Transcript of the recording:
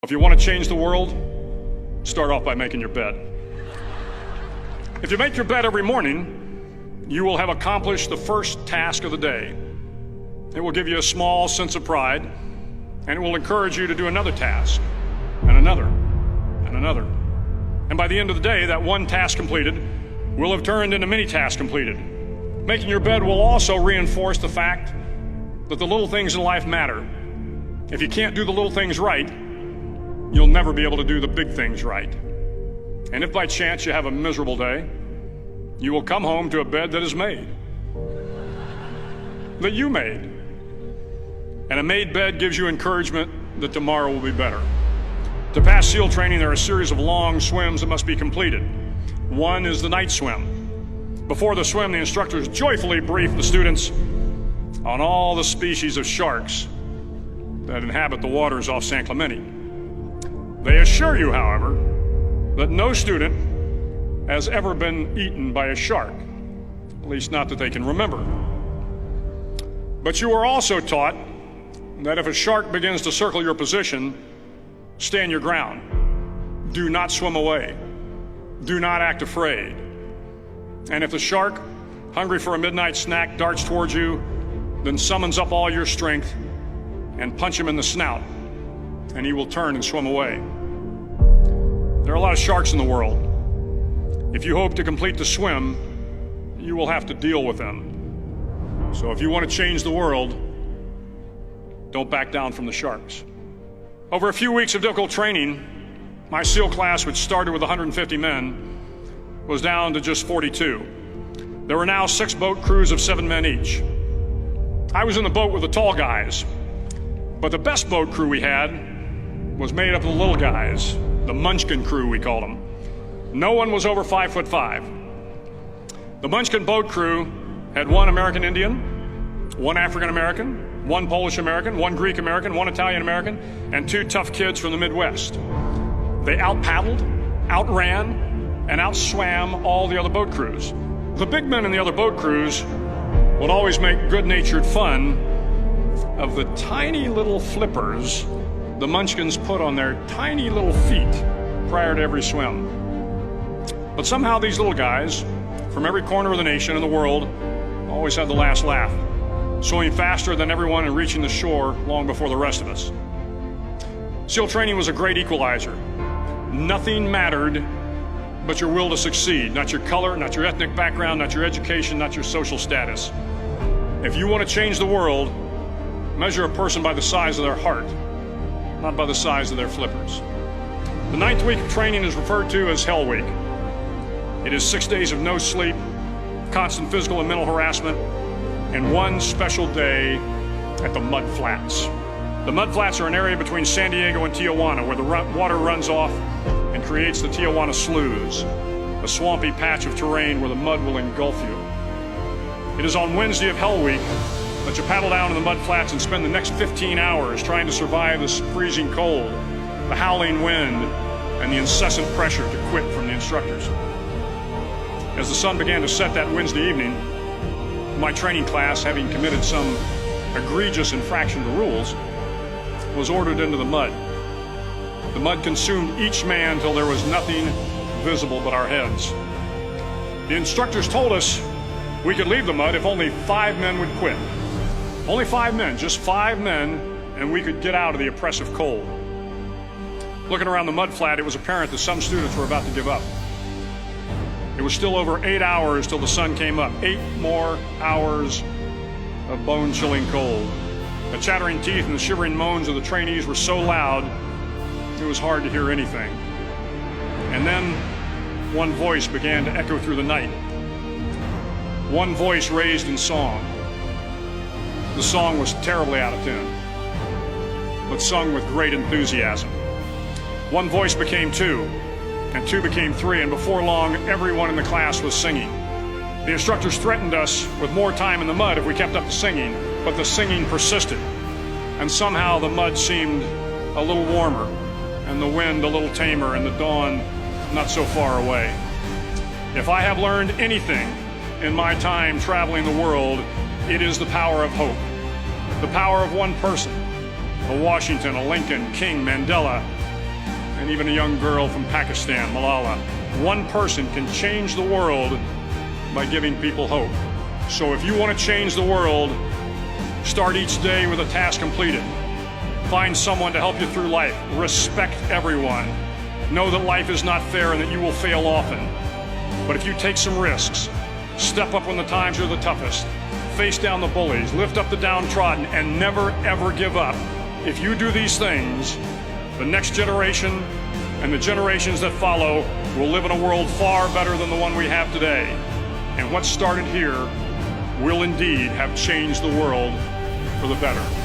If you want to change the world, start off by making your bed. If you make your bed every morning, you will have accomplished the first task of the day. It will give you a small sense of pride, and it will encourage you to do another task, and another, and another. And by the end of the day, that one task completed will have turned into many tasks completed. Making your bed will also reinforce the fact that the little things in life matter. If you can't do the little things right, you'll never be able to do the big things right. And if by chance you have a miserable day, you will come home to a bed that is made, that you made. And a made bed gives you encouragement that tomorrow will be better. To pass SEAL training, there are a series of long swims that must be completed. One is the night swim. Before the swim, the instructors joyfully brief the students on all the species of sharks that inhabit the waters off San Clemente. They assure you, however, that no student has ever been eaten by a shark, at least not that they can remember. But you are also taught that if a shark begins to circle your position, stand your ground. Do not swim away. Do not act afraid. And if the shark, hungry for a midnight snack, darts towards you, then summons up all your strength and punch him in the snout, and he will turn and swim away. There are a lot of sharks in the world. If you hope to complete the swim, you will have to deal with them. So if you want to change the world, don't back down from the sharks. Over a few weeks of difficult training, my SEAL class, which started with 150 men, was down to just 42. There were now 6 boat crews of 7 men each. I was in the boat with the tall guys, but the best boat crew we had was made up of the little guys, the Munchkin crew, we called them. No one was over 5'5". The Munchkin boat crew had 1 American Indian, 1 African American, 1 Polish American, 1 Greek American, 1 Italian American, and 2 tough kids from the Midwest. They out-paddled, outran, and outswam all the other boat crews. The big men in the other boat crews would always make good-natured fun of the tiny little flippers the Munchkins put on their tiny little feet prior to every swim. But somehow these little guys from every corner of the nation and the world always had the last laugh, swimming faster than everyone and reaching the shore long before the rest of us. SEAL training was a great equalizer. Nothing mattered but your will to succeed, not your color, not your ethnic background, not your education, not your social status. If you want to change the world, measure a person by the size of their heart, not by the size of their flippers. The 9th week of training is referred to as Hell Week. It is 6 days of no sleep, constant physical and mental harassment, and 1 special day at the Mud Flats. The Mud Flats are an area between San Diego and Tijuana where the water runs off and creates the Tijuana Sloughs, a swampy patch of terrain where the mud will engulf you. It is on Wednesday of Hell Week that you paddle down to the Mud Flats and spend the next 15 hours trying to survive this freezing cold, the howling wind, and the incessant pressure to quit from the instructors. As the sun began to set that Wednesday evening, my training class, having committed some egregious infraction of the rules, was ordered into the mud. The mud consumed each man till there was nothing visible but our heads. The instructors told us we could leave the mud if only 5 men would quit. Only 5 men, just 5 men, and we could get out of the oppressive cold. Looking around the mud flat, it was apparent that some students were about to give up. It was still over 8 hours till the sun came up. 8 more hours of bone-chilling cold. The chattering teeth and the shivering moans of the trainees were so loud, it was hard to hear anything. And then one voice began to echo through the night. One voice raised in song. The song was terribly out of tune, but sung with great enthusiasm. One voice became 2, and 2 became 3, and before long, everyone in the class was singing. The instructors threatened us with more time in the mud if we kept up the singing, but the singing persisted, and somehow the mud seemed a little warmer, and the wind a little tamer, and the dawn not so far away. If I have learned anything in my time traveling the world, it is the power of hope. The power of one person, a Washington, a Lincoln, King, Mandela, and even a young girl from Pakistan, Malala. One person can change the world by giving people hope. So if you want to change the world, start each day with a task completed. Find someone to help you through life. Respect everyone. Know that life is not fair and that you will fail often. But if you take some risks, step up when the times are the toughest, face down the bullies, lift up the downtrodden, and never ever give up. If you do these things, the next generation and the generations that follow will live in a world far better than the one we have today. And what started here will indeed have changed the world for the better.